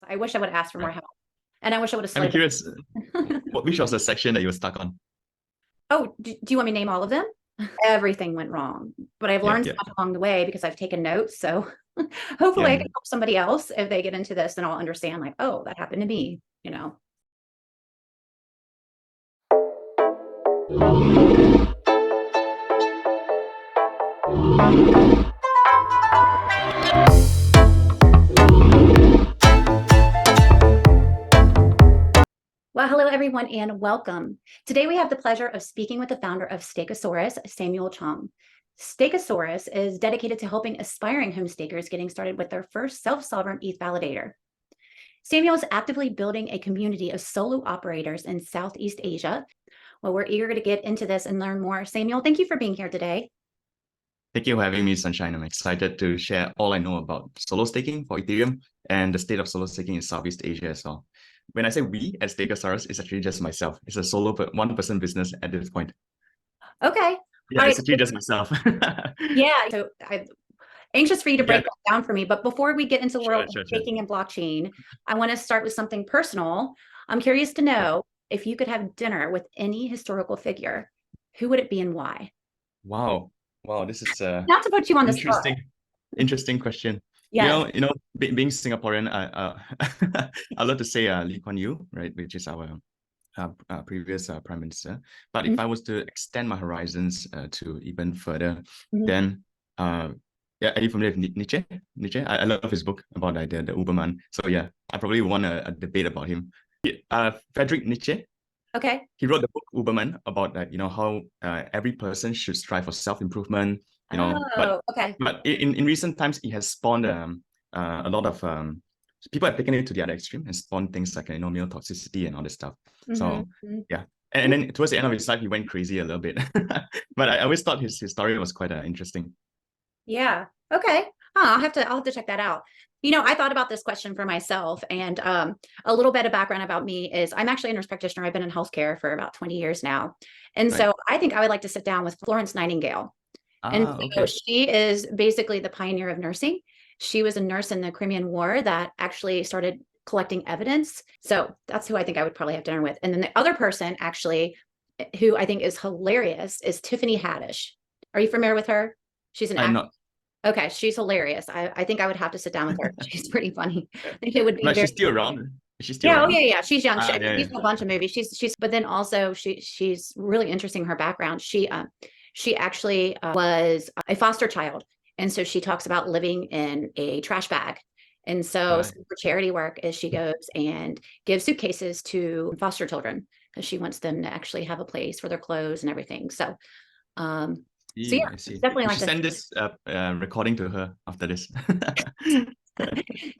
I wish I would have asked for more Right. help. And I wish I would have I'm slowed curious, down. which was the section that you were stuck on? Oh, do you want me to name all of them? Everything went wrong, but I've Yeah, learned so yeah. much along the way because I've taken notes. So hopefully Yeah, I yeah. can help somebody else if they get into this and I'll understand like, oh, that happened to me, you know. Well, hello everyone and welcome. Today we have the pleasure of speaking with the founder of Stakesaurus, Samuel Chung. Stakesaurus is dedicated to helping aspiring homestakers getting started with their first self-sovereign ETH validator. Samuel is actively building a community of solo operators in Southeast Asia. Well, we're eager to get into this and learn more. Samuel, thank you for being here today. Thank you for having me, Sunshine. I'm excited to share all I know about solo staking for Ethereum and the state of solo staking in Southeast Asia as well. When I say we at Stakesaurus, it's actually just myself. It's a solo one-person business at this point. Okay. All Yeah, right. it's actually just myself. Yeah. So I'm anxious for you to Yeah, break that down for me. But before we get into the world sure, of sure, sure. staking and blockchain, I want to start with something personal. I'm curious to Yeah. know if you could have dinner with any historical figure, who would it be and why? Wow. Wow, this is Not to put you on the spot. interesting question. Yes. Being Singaporean, I love to say Lee Kuan Yew, right, which is our previous prime minister. But if I was to extend my horizons to even further, Mhm. then yeah, are you familiar with Nietzsche? I love his book about like the Uberman. So yeah, I probably won a debate about him. Friedrich Nietzsche, Okay. he wrote the book Uberman about that, how every person should strive for self-improvement, but Oh, okay. in recent times it has spawned a lot of people have taken it to the other extreme and spawned things like male toxicity and all this stuff. So Mhm. yeah. And then towards the end of his life, he went crazy a little bit. But I always thought his story was quite interesting. Yeah. Okay. I'll have to check that out. I thought about this question for myself, and a little bit of background about me is I'm actually a nurse practitioner. I've been in healthcare for about 20 years now. And Right. so I think I would like to sit down with Florence Nightingale. And so Okay. she is basically the pioneer of nursing. She was a nurse in the Crimean War that actually started collecting evidence. So that's who I think I would probably have dinner with. And then the other person actually who I think is hilarious is Tiffany Haddish. Are you familiar with her? She's an I'm actress. not. Okay, she's hilarious. I think I would have to sit down with her. She's pretty funny. I think it would be But very. she's still around. Is she still Yeah, oh yeah, around? yeah. She's young. Ah, yeah, She's yeah. in a bunch of movies. But then also she's really interesting. Her background. She actually was a foster child, and so she talks about living in a trash bag. And so Right. some of her charity work is she goes and gives suitcases to foster children because she wants them to actually have a place for their clothes and everything. Um, so See, yeah, I see. definitely We like should this. send this recording to her after this.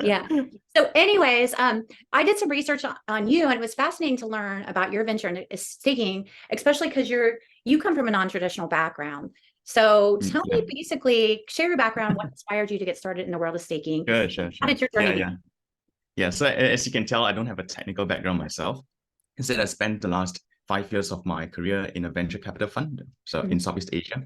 Yeah. So anyways, I did some research on you and it was fascinating to learn about your venture in staking, especially because you come from a non-traditional background. So tell Yeah. me basically, share your background, what inspired you to get started in the world of staking? Sure, sure, How sure. did your Yeah, journey begin? yeah. Yeah. So as you can tell, I don't have a technical background myself. Instead, I spent the last 5 years of my career in a venture capital fund. So Mhm. in Southeast Asia,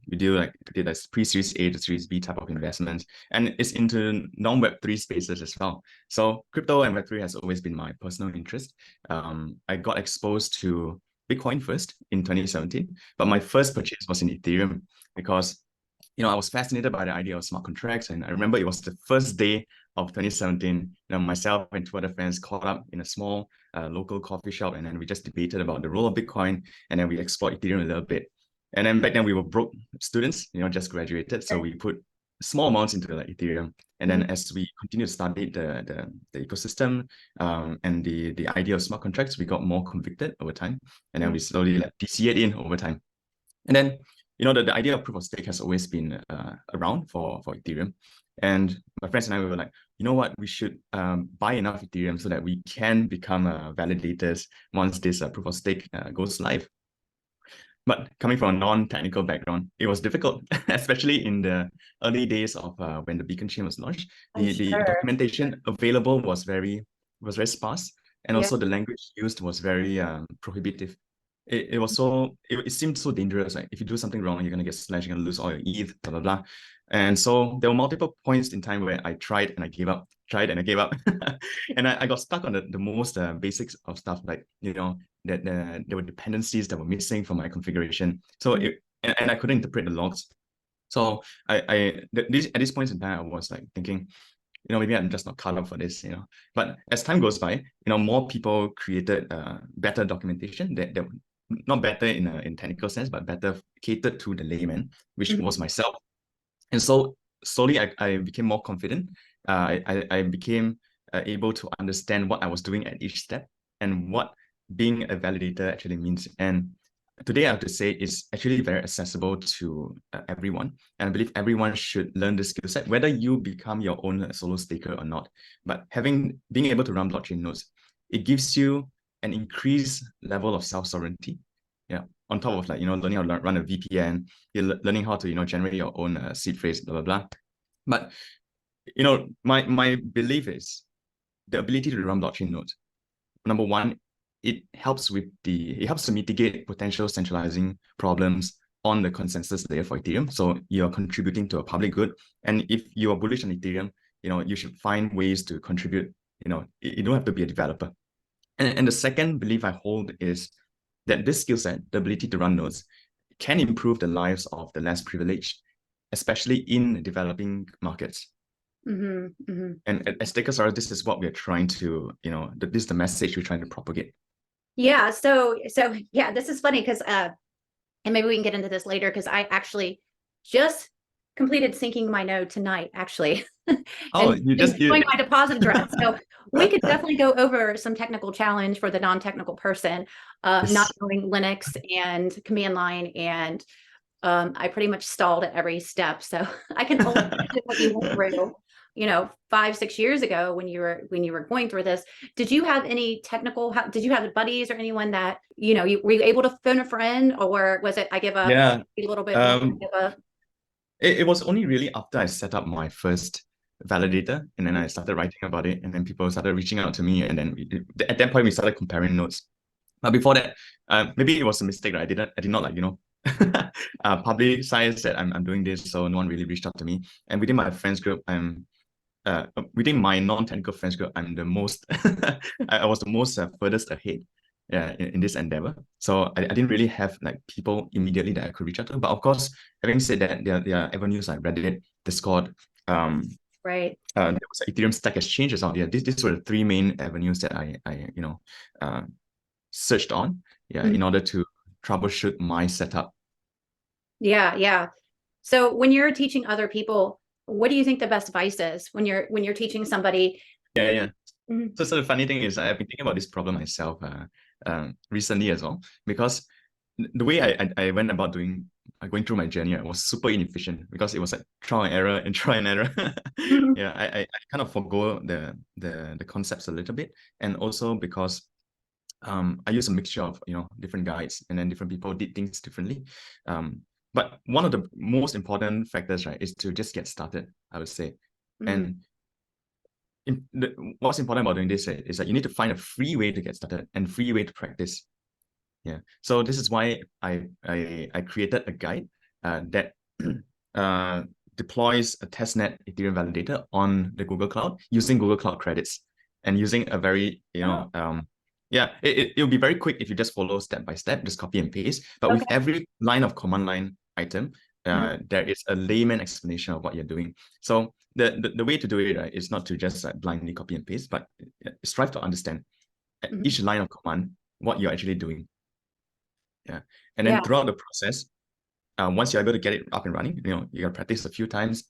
we did a pre-series A to series B type of investments, and it's into non-Web3 spaces as well. So crypto and Web3 has always been my personal interest. I got exposed to Bitcoin first in 2017, but my first purchase was in Ethereum because I was fascinated by the idea of smart contracts. And I remember it was the first day of 2017. Myself and two other friends caught up in a small local coffee shop, and then we just debated about the role of Bitcoin, and then we explored Ethereum a little bit. And then back then we were broke students, just graduated, so we put small amounts into like Ethereum. And then Mhm. as we continued to study the ecosystem and the idea of smart contracts, we got more convicted over time, and then we slowly like DCA'd in over time. And then, the idea of proof of stake has always been around for Ethereum. And my friends and I were like, you know what, we should buy enough Ethereum so that we can become validators once this proof of stake goes live. But coming from a non-technical background, it was difficult, especially in the early days of when the beacon chain was launched. I'm The sure. documentation available was very sparse, and Yeah. also the language used was very prohibitive. It seemed so dangerous. Like if you do something wrong, you're gonna get slashed, you're gonna lose all your ETH, blah blah blah. And so there were multiple points in time where I tried and I gave up. tried and I gave up. And I got stuck on the most basics of stuff, like, that there were dependencies that were missing from my configuration. So and I couldn't interpret the logs. So at this point in time, I was like thinking, maybe I'm just not cut out for this, But as time goes by, more people created better documentation that not better in technical sense, but better catered to the layman, which was myself. And so slowly I became more confident. I became able to understand what I was doing at each step and what being a validator actually means. And today I have to say it's actually very accessible to everyone. And I believe everyone should learn this skill set, whether you become your own solo staker or not. But being able to run blockchain nodes, it gives you an increased level of self-sovereignty. Yeah. On top of learning how to run a VPN, you're learning how to, generate your own seed phrase, blah, blah, blah. But, my belief is the ability to run blockchain nodes. Number one, it helps to mitigate potential centralizing problems on the consensus layer for Ethereum. So you're contributing to a public good. And if you are bullish on Ethereum, you should find ways to contribute. You don't have to be a developer. And the second belief I hold is that this skill set, the ability to run nodes, can improve the lives of the less privileged, especially in developing markets. And at Stakesaurus, this is what we're trying to, this is the message we're trying to propagate. Yeah. So yeah, this is funny because, and maybe we can get into this later, because I actually just completed syncing my node tonight, actually. Oh, and doing my deposit address. So we could definitely go over some technical challenge for the non-technical person, not knowing Linux and command line, and I pretty much stalled at every step. So I can only imagine what you went through, 5-6 years ago when you were going through this. Did you have any technical, did you have buddies or anyone that, were you able to phone a friend, or was it, I give up, Yeah. a little bit more, give up? It was only really after I set up my first validator, and then I started writing about it, and then people started reaching out to me, and then at that point we started comparing notes. But before that, maybe it was a mistake, right? I did not publicize that I'm doing this, so no one really reached out to me. And within my friends group, within my non-technical friends group, I'm the most I was the most furthest ahead, in this endeavor. So I didn't really have like people immediately that I could reach out to. But of course, having said that, there are avenues like Reddit, Discord, right. There was Ethereum Stack Exchanges out there. These were the three main avenues that I searched on, in order to troubleshoot my setup. Yeah. So when you're teaching other people, what do you think the best advice is when you're teaching somebody? Yeah. So the funny thing is, I've been thinking about this problem myself recently as well, because the way I went about going through my journey, I was super inefficient, because it was like trial and error and trial and error. Yeah, I kind of forgo the concepts a little bit, and also because I use a mixture of different guides, and then different people did things differently. But one of the most important factors, right, is to just get started, I would say. And what's important about doing this, right, is that you need to find a free way to get started and free way to practice. Yeah. So this is why I created a guide that deploys a testnet Ethereum validator on the Google Cloud using Google Cloud credits, and using a very it'll be very quick if you just follow step by step, just copy and paste. But with every line of command line item, there is a layman explanation of what you're doing. So the way to do it, right, is not to just blindly copy and paste, but strive to understand each line of command what you're actually doing. Yeah. And then throughout the process, once you're able to get it up and running, you gotta practice a few times.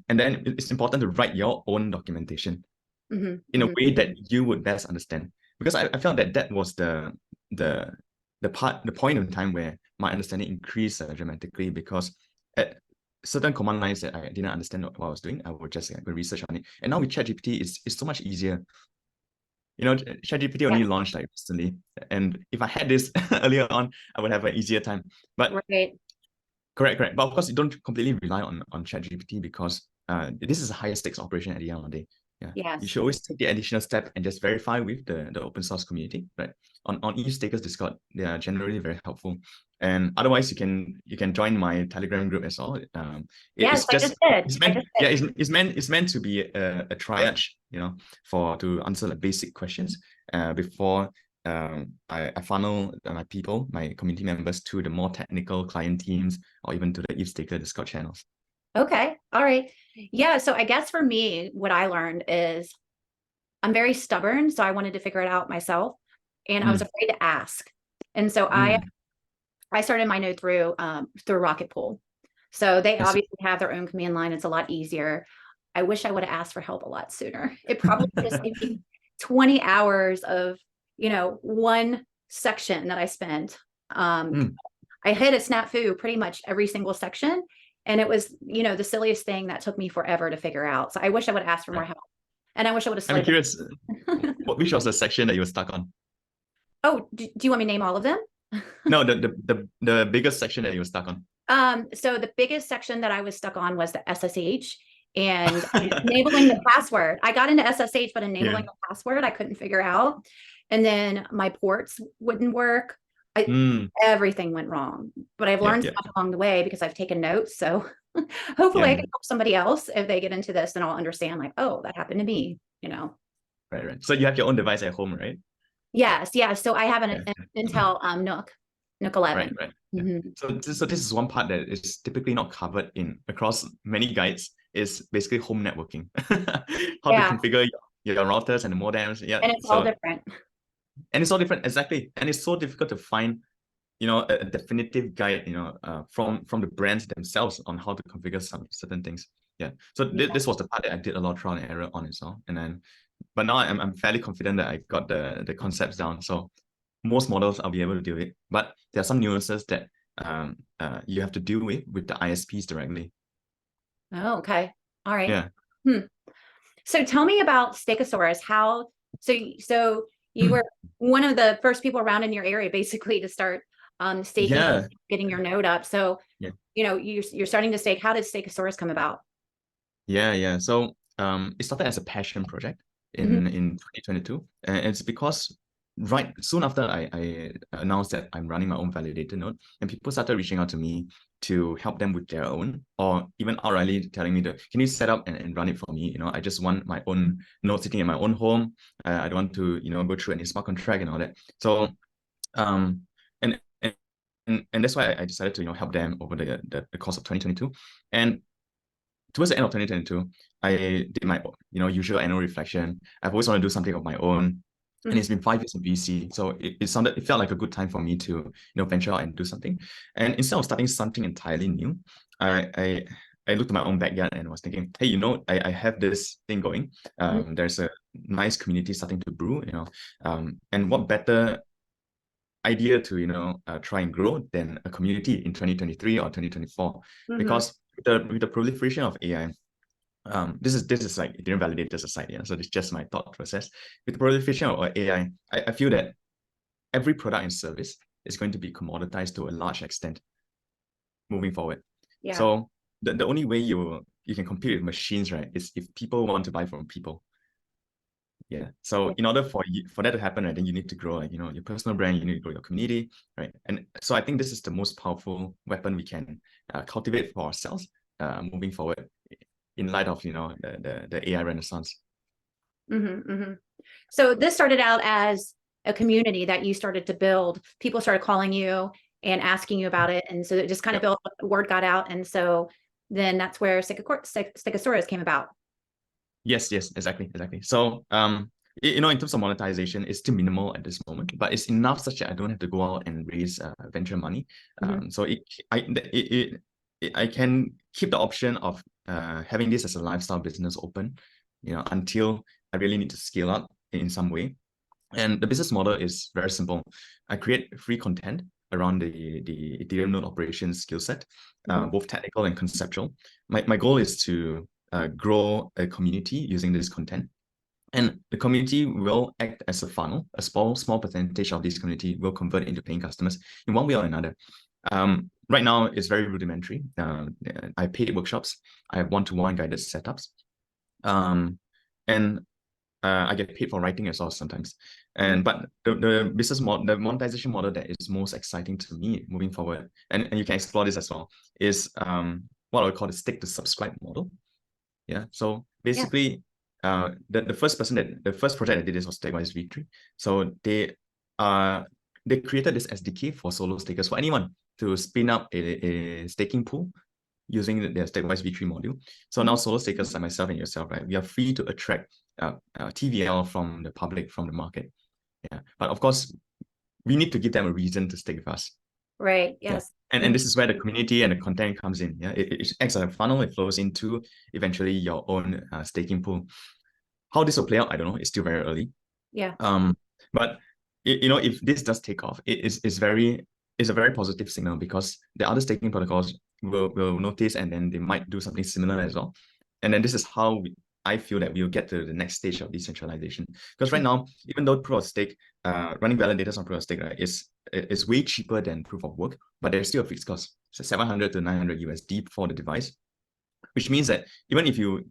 And then it's important to write your own documentation in a way that you would best understand. Because I felt that was the point in time where my understanding increased dramatically, because at certain command lines that I didn't understand what I was doing, I would just go research on it. And now with ChatGPT, it's so much easier. ChatGPT only launched like recently, and if I had this earlier on, I would have an easier time. But correct. But of course, you don't completely rely on ChatGPT, because this is a higher stakes operation at the end of the day. Yeah. Yes. You should always take the additional step and just verify with the open source community, right? On each Stakers Discord, they are generally very helpful. And otherwise, you can join my Telegram group as well. Yes, It's I just just did. it's I meant just yeah did. it's meant to be a triage, to answer the basic questions before I funnel my community members to the more technical client teams or even to the Eve Staker Discord channels. Okay. All right. Yeah. So I guess for me, what I learned is I'm very stubborn. So I wanted to figure it out myself. And I was afraid to ask. And so I started my node through Rocket Pool. So they obviously have their own command line. It's a lot easier. I wish I would have asked for help a lot sooner. It probably would have saved me 20 hours of, one section that I spent. I hit a snafu pretty much every single section. And it was, the silliest thing that took me forever to figure out. So I wish I would have asked for more help. And I wish I would have I'm slowed curious, down. which was the section that you were stuck on? Oh, do you want me to name all of them? No, the biggest section that you were stuck on. So the biggest section that I was stuck on was the SSH and enabling the password. I got into SSH, but enabling the password, I couldn't figure out. And then my ports wouldn't work. Everything went wrong, but I've learned so much along the way because I've taken notes. So hopefully I can help somebody else if they get into this and I'll understand like, oh, that happened to me, Right. So you have your own device at home, right? Yes. So I have an Intel Nook 11. Right. Yeah. So this is one part that is typically not covered across many guides, is basically home networking. How to configure your routers and the modems. Yeah. And it's all different. And it's all different, exactly. And it's so difficult to find, a definitive guide, from the brands themselves on how to configure some certain things. Yeah. So this was the part that I did a lot of trial and error on as well. But now I'm fairly confident that I got the concepts down. So most models I'll be able to deal with, but there are some nuances that you have to deal with the ISPs directly. Oh, okay. All right. Yeah. So tell me about Stakesaurus. So you were one of the first people around in your area basically to start staking, getting your node up. So you're starting to stake. How did Stakesaurus come about? Yeah. So it started as a passion project in 2022, and it's because right soon after I announced that I'm running my own validator node, and people started reaching out to me to help them with their own, or even outrightly telling me can you set up and run it for me? I just want my own node sitting in my own home. I don't want to go through any smart contract and all that. So and that's why I decided to help them over the course of 2022. And towards the end of 2022, I did my usual annual reflection. I've always wanted to do something of my own. And it's been 5 years in VC. So it felt like a good time for me to venture out and do something. And instead of starting something entirely new, I looked at my own backyard and was thinking, hey, I have this thing going. There's a nice community starting to brew, and what better idea to try and grow than a community in 2023 or 2024, because with the proliferation of AI, this is like Ethereum validators aside, so this is just my thought process. With the proliferation of AI, I feel that every product and service is going to be commoditized to a large extent moving forward. So the only way you can compete with machines, right, is if people want to buy from people. So in order for that to happen, right, then you need to grow your personal brand, you need to grow your community, right? And so I think this is the most powerful weapon we can cultivate for ourselves moving forward in light of the AI renaissance. So this started out as a community that you started to build. People started calling you and asking you about it, and so it just kind of built. Word got out, and so then that's where Stakesaurus came about. Yes, exactly. So in terms of monetization, it's still minimal at this moment, but it's enough such that I don't have to go out and raise venture money. So I can keep the option of having this as a lifestyle business open, until I really need to scale up in some way. And the business model is very simple. I create free content around the Ethereum node operations skill set, both technical and conceptual. My goal is to grow a community using this content. And the community will act as a funnel. A small percentage of this community will convert into paying customers in one way or another. Right now, it's very rudimentary. I paid workshops. I have one-to-one guided setups. and I get paid for writing as well sometimes. And but the business model, the monetization model that is most exciting to me moving forward, and you can explore this as well, is what I would call the stick to subscribe model. Yeah. So basically, the first project that did this was Stakewise V3. So they created this SDK for solo stakers, for anyone to spin up a staking pool using their Stakewise V3 module. So now solo stakers like myself and yourself, right, we are free to attract TVL from the public, from the market. Yeah. But of course, we need to give them a reason to stake with us. Right. Yes. Yeah. And this is where the community and the content comes in. Yeah. It acts as a funnel. It flows into eventually your own staking pool. How this will play out, I don't know. It's still very early. Yeah. But if this does take off, it's a very positive signal, because the other staking protocols will notice, and then they might do something similar as well. And then this is how I feel that we'll get to the next stage of decentralization. Because right now, even though proof of stake, running validators on proof of stake, right, is way cheaper than proof of work, but there's still a fixed cost. So 700 to 900 USD for the device, which means that even if you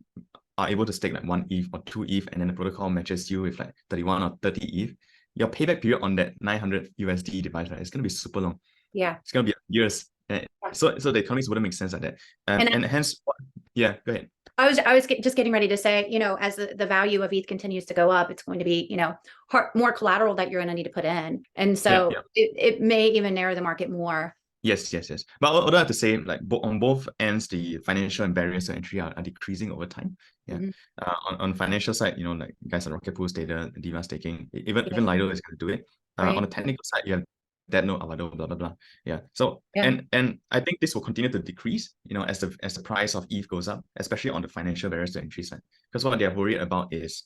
are able to stake like 1 ETH or 2 ETH, and then the protocol matches you with like 31 or 30 ETH, your payback period on that 900 USD device, right, it's going to be super long. Yeah. It's going to be years. So the economics wouldn't make sense like that. And hence, yeah, go ahead. I was just getting ready to say, as the value of ETH continues to go up, it's going to be, more collateral that you're going to need to put in. And so it may even narrow the market more. Yes. But although I have to say, like on both ends, the financial and barriers to entry are decreasing over time. Yeah. On financial side, like guys like Rocket Pool, Stader, Diva staking, even Lido is going to do it. On the technical side, you have that no Avado, blah blah blah. Yeah. So and I think this will continue to decrease, as the price of ETH goes up, especially on the financial barriers to entry side. Because what they're worried about is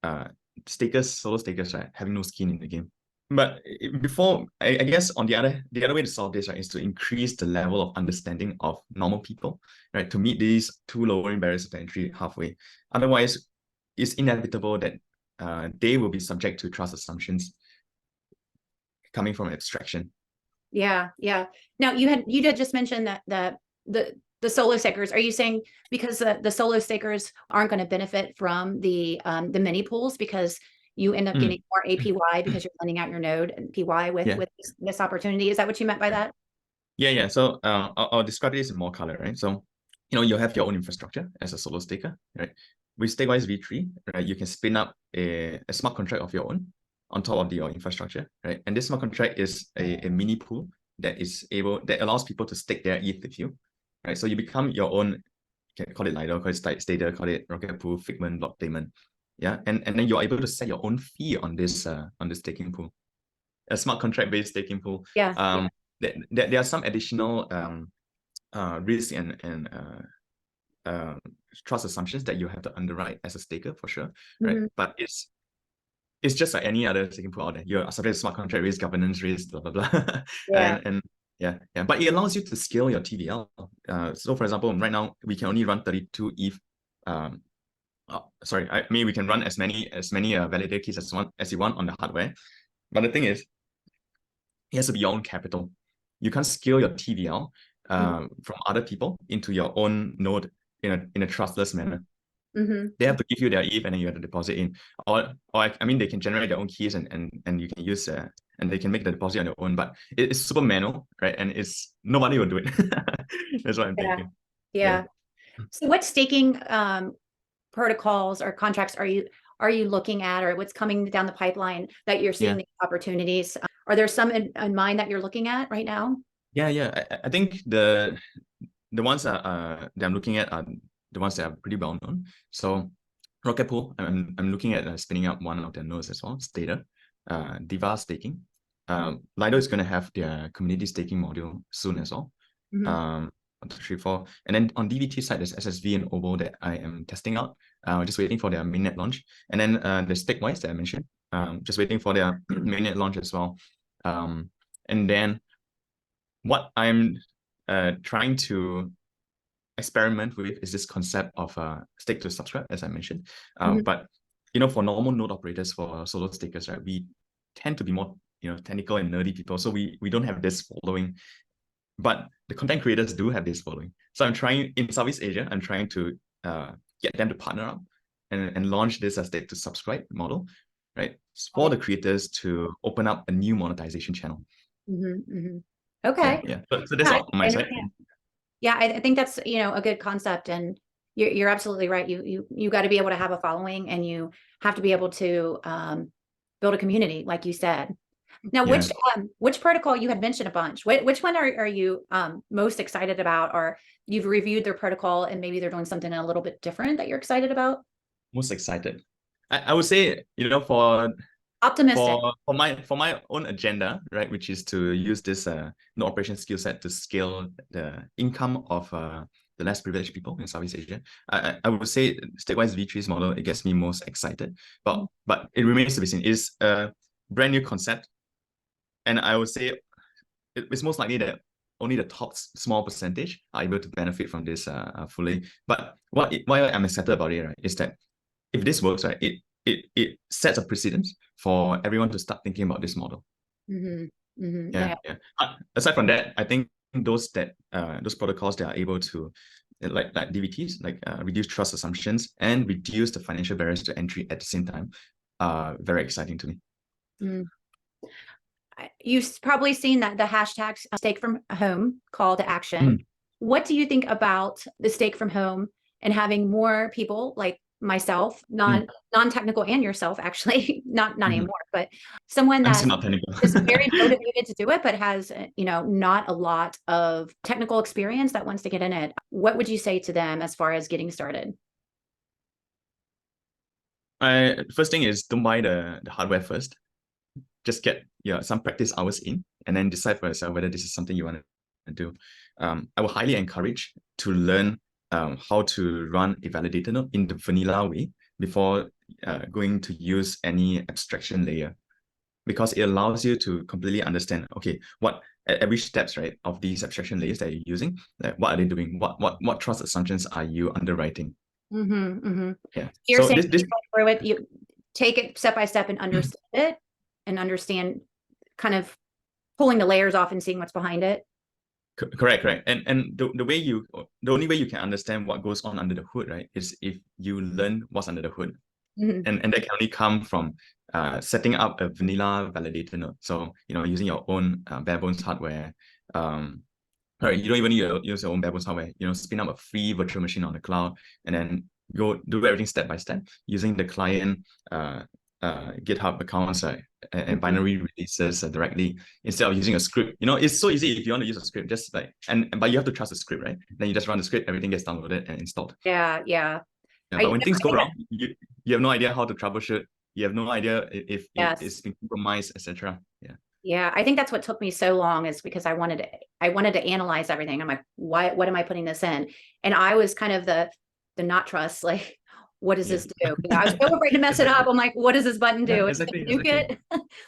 solo stakers, right, having no skin in the game. But before, I guess on the other way to solve this, right, is to increase the level of understanding of normal people, right, to meet these two lowering barriers to entry halfway. Otherwise, it's inevitable that they will be subject to trust assumptions coming from abstraction. Yeah. Now you did just mention that the solo stakers, are you saying because the solo stakers aren't going to benefit from the mini pools because you end up getting more APY because you're lending out your node and PY with this opportunity? Is that what you meant by that? Yeah. So I'll describe this in more color, right? So, you have your own infrastructure as a solo staker, right? With Stakewise V3, right, you can spin up a smart contract of your own on top of your infrastructure, right? And this smart contract is a mini pool that allows people to stake their ETH with you, right? So you become your own, you can call it Lido, call it Stader, call it Rocket Pool, Figment, Block Payment. Yeah, and then you're able to set your own fee on this staking pool, a smart contract based staking pool. There are some additional risk and trust assumptions that you have to underwrite as a staker for sure, right? But it's just like any other staking pool out there. You're subject to smart contract risk, governance risk, blah blah blah. and but it allows you to scale your TVL. So for example, right now we can only run 32 ETH. We can run as many validator keys as you want on the hardware. But the thing is, it has to be your own capital. You can't scale your TVL from other people into your own node in a trustless manner. They have to give you their ETH and then you have to deposit in. Or they can generate their own keys and you can use and they can make the deposit on their own. But it's super manual, right? And nobody will do it. That's what I'm thinking. Yeah. So what staking protocols or contracts are you looking at, or what's coming down the pipeline that you're seeing these opportunities? Are there some in mind that you're looking at right now? Yeah. I think the ones that I'm looking at are the ones that are pretty well known. So Rocket Pool, I'm looking at spinning up one of their nodes as well, Stader, Diva staking. Lido is going to have their community staking module soon as well. 1, 2, 3, 4. And then on DVT side, there's SSV and OVO that I am testing out. Just waiting for their mainnet launch. And then the Stakewise that I mentioned, just waiting for their mainnet launch as well. And then what I'm trying to experiment with is this concept of stake to subscribe, as I mentioned. But for normal node operators, for solo stakers, right, we tend to be more technical and nerdy people, so we don't have this following. But the content creators do have this following. So I'm trying in Southeast Asia. I'm trying to get them to partner up and launch this as the to subscribe model, right? For the creators to open up a new monetization channel. Okay. Yeah. So that's Yeah, all on my side. Yeah, I think that's, a good concept, and you're absolutely right. You got to be able to have a following, and you have to be able to build a community, like you said. Now, Yeah. which protocol, you had mentioned a bunch. Which one are you most excited about, or you've reviewed their protocol and maybe they're doing something a little bit different that you're excited about? Most excited. I would say, for Optimistic. for my own agenda, right, which is to use this no operation skill set to scale the income of the less privileged people in Southeast Asia. I would say Stakewise V3's model, it gets me most excited, but it remains to be seen. It's a brand new concept, and I would say it's most likely that only the top small percentage are able to benefit from this fully. But why I'm excited about it, right, is that if this works, right, it sets a precedent for everyone to start thinking about this model. Yeah. Aside from that, I think those protocols that are able to like DVTs, like reduce trust assumptions and reduce the financial barriers to entry at the same time, are very exciting to me. You've probably seen that the hashtag stake from home call to action. What do you think about the stake from home and having more people like myself, non-technical, and yourself, actually, not anymore, but someone that is very motivated to do it, but has, not a lot of technical experience, that wants to get in it? What would you say to them as far as getting started? First thing is, don't buy the hardware first. Just get some practice hours in, and then decide for yourself whether this is something you want to do. I would highly encourage to learn how to run a validator node in the vanilla way before going to use any abstraction layer, because it allows you to completely understand, okay, what at every steps, right, of these abstraction layers that you're using, like what are they doing, what trust assumptions are you underwriting. Yeah. You're so saying this through it, you take it step by step and understand it, and understand, kind of pulling the layers off and seeing what's behind it. Correct. And the only way you can understand what goes on under the hood, right, is if you learn what's under the hood. And that can only come from setting up a vanilla validator node. So, using your own bare bones hardware. Right, you don't even need to use your own bare bones hardware. Spin up a free virtual machine on the cloud, and then go do everything step by step using the client GitHub accounts and binary releases directly, instead of using a script. It's so easy if you want to use a script, just like but you have to trust the script, right? Then you just run the script, everything gets downloaded and installed. Yeah. But when things go wrong, you have no idea how to troubleshoot. You have no idea if it's been compromised, etc. Yeah, I think that's what took me so long, is because I wanted to analyze everything. I'm like, what am I putting this in? And I was kind of the not trust, like, what does this do? I was so afraid to mess it up. I'm like, what does this button do? Exactly.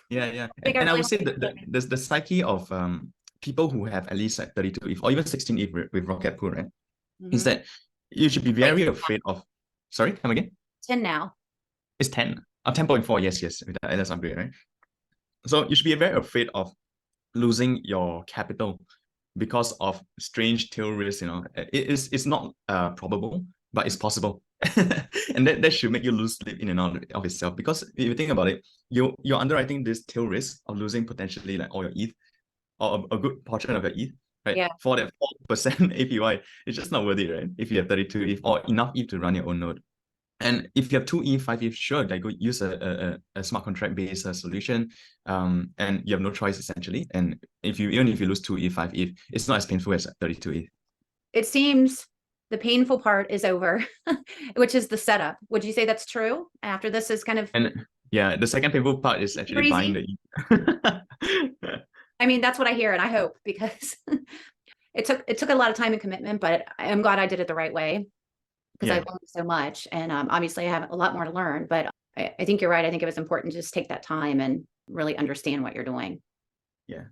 Yeah. And I would say that the psyche of people who have at least like 32 ETH or even 16 ETH with Rocket Pool, right, is that you should be very afraid of. Sorry, come again? 10 now. It's 10. 10.4. Yes. That's upgrade, right? So you should be very afraid of losing your capital because of strange tail risk. It's not probable, but it's possible. And that should make you lose sleep in and out of itself. Because if you think about it, you're underwriting this tail risk of losing potentially like all your ETH or a good portion of your ETH, right? Yeah. For that 4% APY, it's just not worth it, right? If you have 32 ETH or enough ETH to run your own node. And if you have 2 ETH, 5 ETH, sure, like go use a smart contract based solution, and you have no choice essentially. And even if you lose 2 ETH, 5 ETH, it's not as painful as 32 ETH. It seems the painful part is over, which is the setup. Would you say that's true? After this is kind of, and yeah, the second painful part is actually buying the ETH. I mean, that's what I hear, and I hope, because it took a lot of time and commitment, but I'm glad I did it the right way, because I've learned so much, and obviously I have a lot more to learn. But I think you're right. I think it was important to just take that time and really understand what you're doing. Yeah.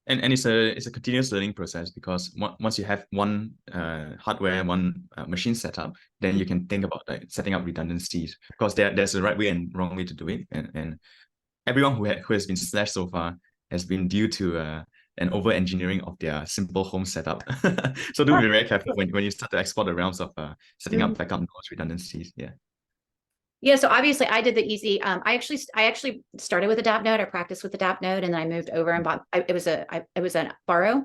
And it's a continuous learning process, because once you have one hardware, one machine setup, then you can think about like setting up redundancies, because there's a right way and wrong way to do it, and everyone who has been slashed so far has been due to an over engineering of their simple home setup. So do be very careful when you start to explore the realms of setting up backup nodes, redundancies. Yeah, so obviously I did the easy. I actually started with a dap node. I practiced with the dap node, and then I moved over and bought. It was a borrow,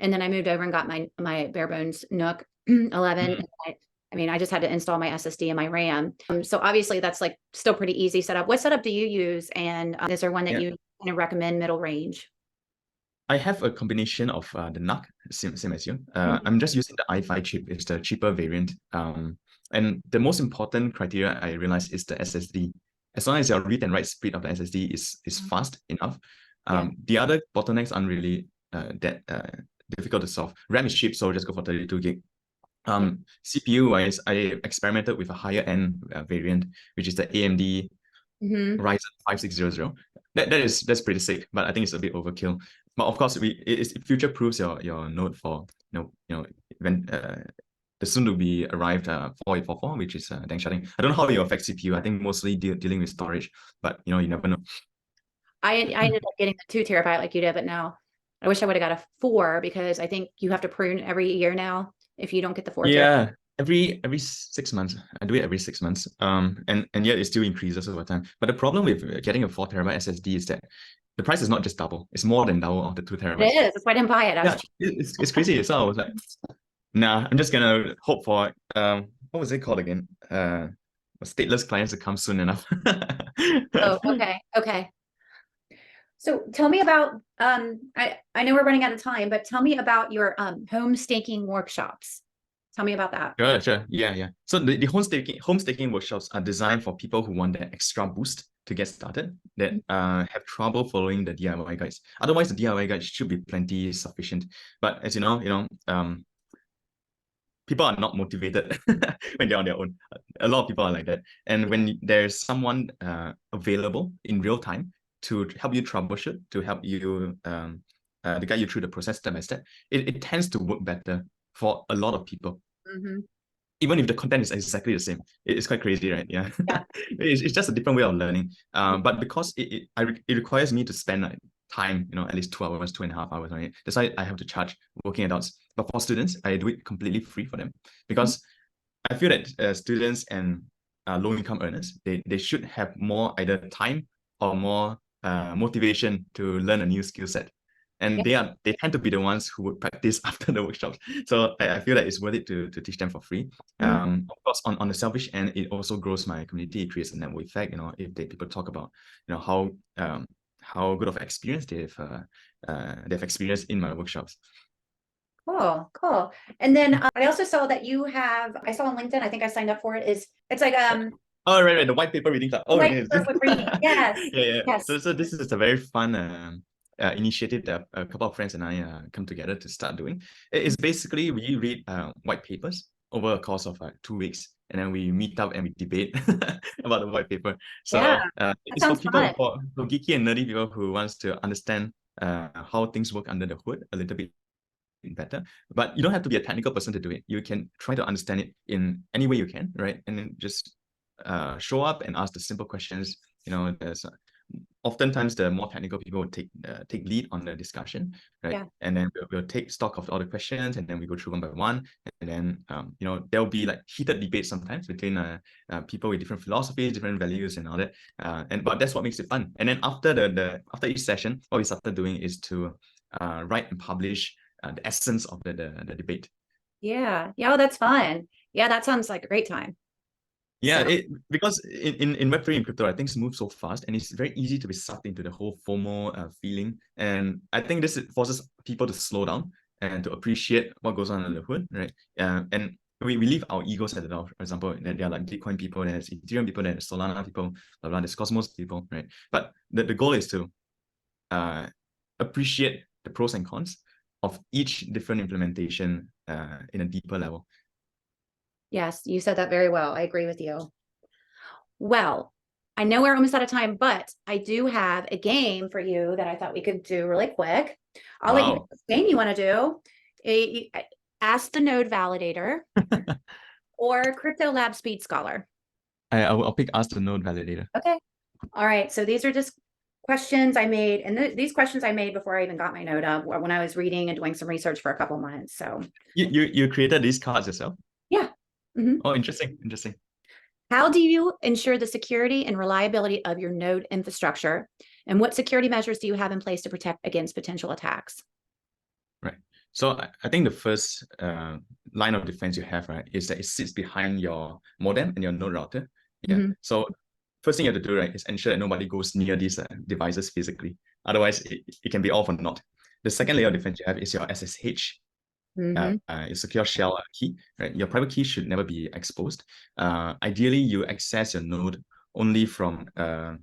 and then I moved over and got my bare bones Nook 11. Mm. I mean, I just had to install my SSD and my RAM. So obviously that's like still pretty easy setup. What setup do you use? And is there one that Yeah. you kind of recommend middle range? I have a combination of the NUC, same as you. Mhm. I'm just using the i5 chip. It's the cheaper variant. And the most important criteria I realize is the SSD. As long as your read and write speed of the SSD is fast enough, Yeah. the other bottlenecks aren't really that difficult to solve. RAM is cheap, so just go for 32 gig. Yeah. CPU wise, I experimented with a higher end variant, which is the AMD Hmm. Ryzen 5600. That's pretty sick, but I think it's a bit overkill. But of course, it future proofs your node for when the soon to be arrived 4844, which is Deng Shutting. I don't know how it affects CPU. I think mostly dealing with storage, but you never know. I ended up getting the 2 terabyte like you did, but now I wish I would have got a 4 because I think you have to prune every year now if you don't get the 4 terabyte. Yeah, every 6 months. I do it every 6 months. And yet it still increases over time. But the problem with getting a 4 terabyte SSD is that the price is not just double; it's more than double of the 2 terabytes. It is. That's why I didn't buy it. I was Yeah, it's crazy. So I was like, nah, I'm just gonna hope for what was it called again? Stateless clients to come soon enough. oh, okay. Okay. So tell me about I know we're running out of time, but tell me about your home staking workshops. Tell me about that. Sure. Yeah. So the home staking workshops are designed for people who want that extra boost to get started, that have trouble following the DIY guides. Otherwise, the DIY guide should be plenty sufficient. But as you know, people are not motivated when they're on their own. A lot of people are like that. And when there's someone available in real time to help you troubleshoot, to help you to guide you through the process step by step, it tends to work better for a lot of people. Mhm. Even if the content is exactly the same. It's quite crazy, right? Yeah. Yeah. It's just a different way of learning. But because it requires me to spend like time, at least 2 hours, 2.5 hours on it. That's why I have to charge working adults. But for students, I do it completely free for them because I feel that students and low-income earners, they should have more either time or more motivation to learn a new skill set. And Yeah. they tend to be the ones who would practice after the workshops. So I feel that it's worth it to teach them for free. Mhm. Of course, on the selfish end, it also grows my community. It creates a network effect. If people talk about how good of experience they've experienced in my workshops. Cool, cool. And then I also saw that I saw on LinkedIn, I think I signed up for it, it's like Oh, right, the white paper reading club. Oh, white yes. paper with reading. Yes. Yeah. Yes. So this is a very fun initiative that a couple of friends and I come together to start doing. It's basically we read white papers over a course of 2 weeks, and then we meet up and we debate about the white paper. Yeah, So that it's for sounds people fun. for geeky and nerdy people who wants to understand how things work under the hood a little bit better. But you don't have to be a technical person to do it. You can try to understand it in any way you can, right? And then just show up and ask the simple questions. There's oftentimes the more technical people will take lead on the discussion, right? Yeah. And then we'll take stock of all the questions, and then we go through one by one. And then there'll be like heated debates sometimes between people with different philosophies, different values, and all that. But that's what makes it fun. And then after each session, what we started doing is to write and publish the essence of the debate. Yeah. Yeah. Oh, that's fun. Yeah, that sounds like a great time. Yeah, So because in Web3 and crypto, things move so fast, and it's very easy to be sucked into the whole FOMO feeling. And I think this forces people to slow down and to appreciate what goes on under the hood, right? And we leave our egos at the door. For example, there are like Bitcoin people, there's Ethereum people, there's Solana people, blah blah, there's Cosmos people, right? But the goal is to appreciate the pros and cons of each different implementation in a deeper level. yes, you said that very well. I agree with you. Well, I know we're almost out of time, but I do have a game for you that I thought we could do really quick. I'll let you know Wow. what game you want to do. Ask the node validator or crypto lab speed scholar. I'll pick Ask the Node Validator. Okay. All right. So these are just questions I made. And these questions I made before I even got my node up when I was reading and doing some research for a couple months. So You created these cards yourself? yeah. Mhm. Oh, interesting. How do you ensure the security and reliability of your node infrastructure? And what security measures do you have in place to protect against potential attacks? Right. So I think the first line of defense you have, right, is that it sits behind your modem and your node router. Yeah. Mhm. So first thing you have to do, right, is ensure that nobody goes near these devices physically. Otherwise, it can be all for naught. The second layer of defense you have is your SSH, Mhm. your secure shell key, right? Your private key should never be exposed. Ideally, you access your node only from a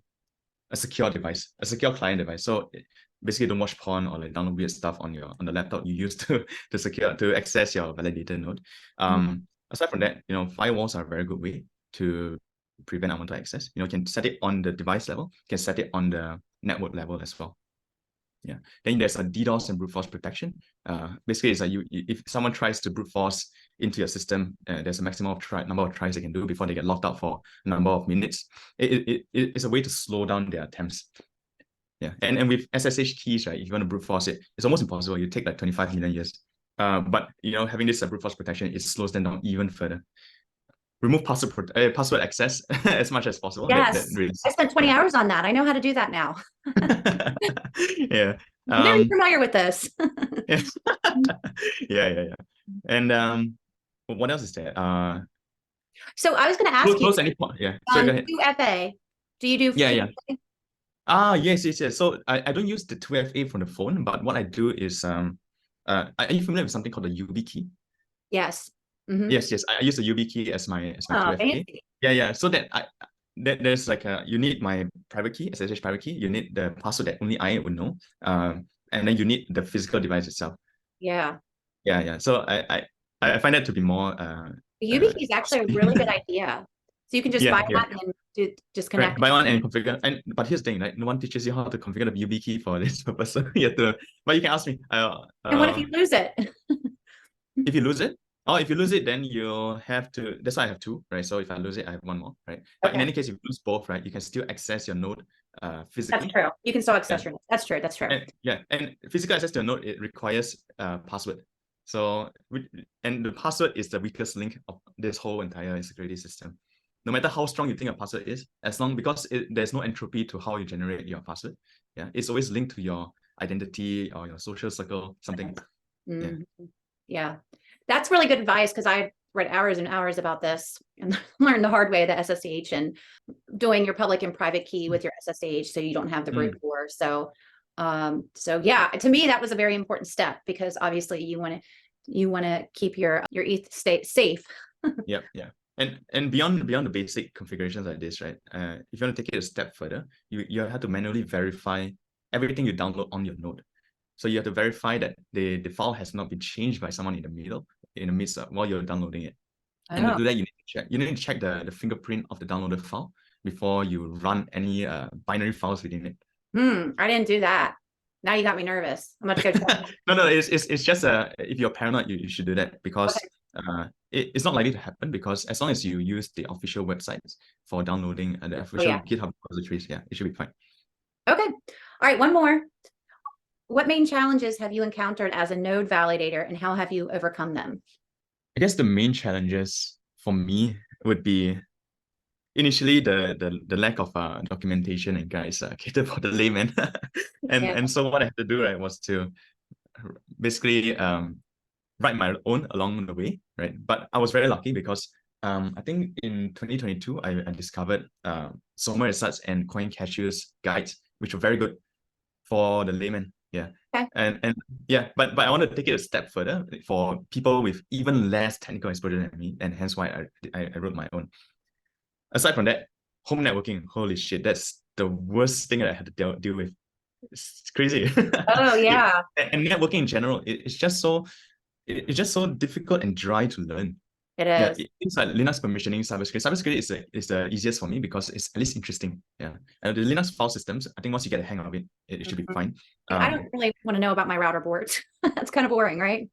secure device, a secure client device. So basically, don't watch porn or like download weird stuff on the laptop you use to access your validator node. Aside from that, firewalls are a very good way to prevent unwanted access. You can set it on the device level, you can set it on the network level as well. Yeah. Then there's a DDoS and brute force protection. Basically, it's like if someone tries to brute force into your system, there's a maximum of number of tries they can do before they get locked out for a number of minutes. It's a way to slow down their attempts. Yeah. And with SSH keys, right, if you want to brute force it, it's almost impossible. You take like 25 million years. But having this brute force protection, it slows them down even further. Remove password access as much as possible. Yes, That really, I spent 20 yeah. hours on that. I know how to do that now. Yeah. I'm very familiar with this. Yeah. Yeah. And what else is there? So I was going to ask you, Close any point. Yeah. Sorry, go ahead. 2FA, do you do Yeah. 2FA? Yes. So I don't use the 2FA from the phone, but what I do is are you familiar with something called the UB key? Yes. Mhm. Yes. I use the UB key as my Oh, 2FA. fancy. Yeah. So there's like you need my private key, SSH private key. You need the password that only I would know. And then you need the physical device itself. Yeah. Yeah. So I find that to be more The YubiKey is actually a really good idea. So you can just buy yeah. that and then just Right. connect. Buy one and configure. But here's the thing, right? No one teaches you how to configure the UB key for this purpose. So you have to. But you can ask me. And what if you lose it? If you lose it, if you lose it, then you'll have to. That's why I have two, right? So if I lose it, I have one more, right? But in Okay, any case, if you lose both, right, you can still access your node that's physically. true. You can still Yeah. access your notes. That's true. That's true. And physical access to a node, it requires password. So and the password is the weakest link of this whole entire security system. No matter how strong you think a password is, because there's no entropy to how you generate your password. Yeah, it's always linked to your identity or your social circle, something. Yeah. Yeah, that's really good advice because I read hours and hours about this and learned the hard way the SSH and doing your public and private key with your SSH so you don't have the brute force. So yeah, to me that was a very important step because obviously you want to keep your ETH state safe. Yeah. And beyond the basic configurations like this, right? If you want to take it a step further, you have to manually verify everything you download on your node. So you have to verify that the file has not been changed by someone in the midst while you're downloading it. And to do that, you need to check the fingerprint of the downloaded file before you run any binary files within it. I didn't do that. Now you got me nervous. I'm about to go check. No, it's just if you're paranoid, you should do that because it's not likely to happen because as long as you use the official websites for downloading and the official GitHub repositories, yeah, it should be fine. Okay. All right, one more. What main challenges have you encountered as a node validator and how have you overcome them? I guess the main challenges for me would be initially the lack of documentation and guides catered for the layman. And so what I had to do, right, was to basically write my own along the way, right? But I was very lucky because I think in 2022 I discovered Samuel and Coin Cashew's guides, which were very good for the layman. Yeah. Okay. And yeah, but I want to take it a step further for people with even less technical exposure than me, and hence why I wrote my own. Aside from that, home networking, holy shit, that's the worst thing that I had to deal with. It's crazy. Oh yeah. And networking in general, it's just so difficult and dry to learn. It Yeah, is. it's like Linux permissioning, cybersecurity. Cybersecurity is the easiest for me because it's at least interesting. Yeah, and the Linux file systems, I think once you get the hang of it, it should be fine. I don't really want to know about my router boards. That's kind of boring, right?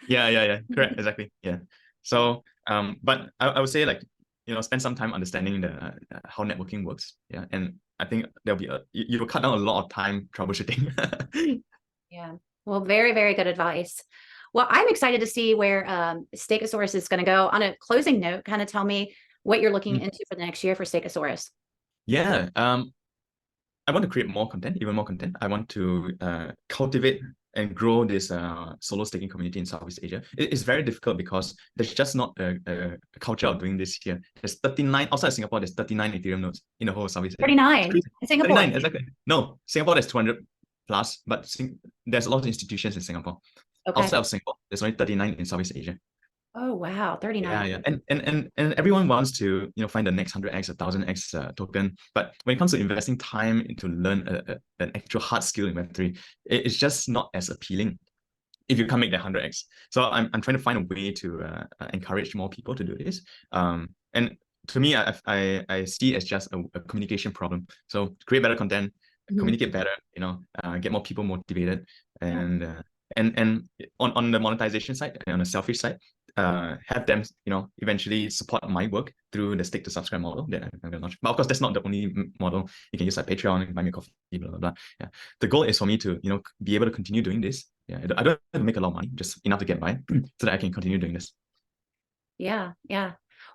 Yeah. Correct, exactly. Yeah. So, but I would say like spend some time understanding the how networking works. Yeah, and I think there'll be you will cut down a lot of time troubleshooting. Yeah. Well, very, very good advice. Well, I'm excited to see where Stakesaurus is going to go. On a closing note, kind of tell me what you're looking into for the next year for Stakesaurus. Yeah. I want to create more content, even more content. I want to cultivate and grow this solo staking community in Southeast Asia. It's very difficult because there's just not a culture of doing this here. There's 39, outside of Singapore, there's 39 Ethereum nodes in the whole of Southeast Asia. 39 in Singapore. 39, exactly. No, Singapore there's 200 plus, but there's a lot of institutions in Singapore. Okay. Outside of Singapore, there's only 39 in Southeast Asia. Oh wow, 39. Yeah. And everyone wants to find the next 100x, 1000x token. But when it comes to investing time into learn an actual hard skill in Web3, it's just not as appealing if you can't make that 100x. So I'm trying to find a way to encourage more people to do this. And to me, I see it as just a communication problem. So create better content, communicate better, get more people motivated, and on the monetization side, on the selfish side, have them eventually support my work through the stick to subscribe model that I'm gonna launch. But of course, that's not the only model. You can use like Patreon, buy me a coffee, blah blah blah. Yeah, the goal is for me to be able to continue doing this. Yeah, I don't have to make a lot of money, just enough to get by, so that I can continue doing this. Yeah.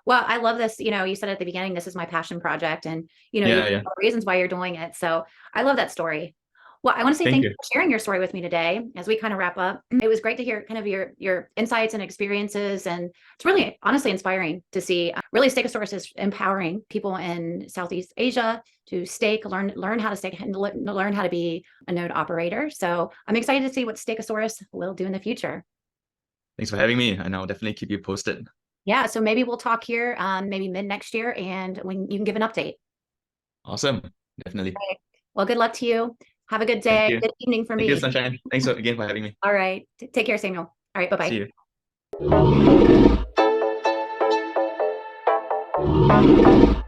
Well, I love this. You said at the beginning, this is my passion project, and Yeah. reasons why you're doing it. So I love that story. Well, I want to say thank you for sharing your story with me today as we kind of wrap up. It was great to hear kind of your insights and experiences, and it's really honestly inspiring to see. Really, Stakesaurus is empowering people in Southeast Asia to stake, learn how to stake, and learn how to be a node operator. So I'm excited to see what Stakesaurus will do in the future. Thanks for having me, and I'll definitely keep you posted. Yeah, so maybe we'll talk here maybe mid next year, and when you can give an update. Awesome, definitely. Right. Well, good luck to you. Have a good day. Good evening for me. Thank you, Sunshine. Thanks again for having me. All right. Take care, Samuel. All right. Bye-bye. See you.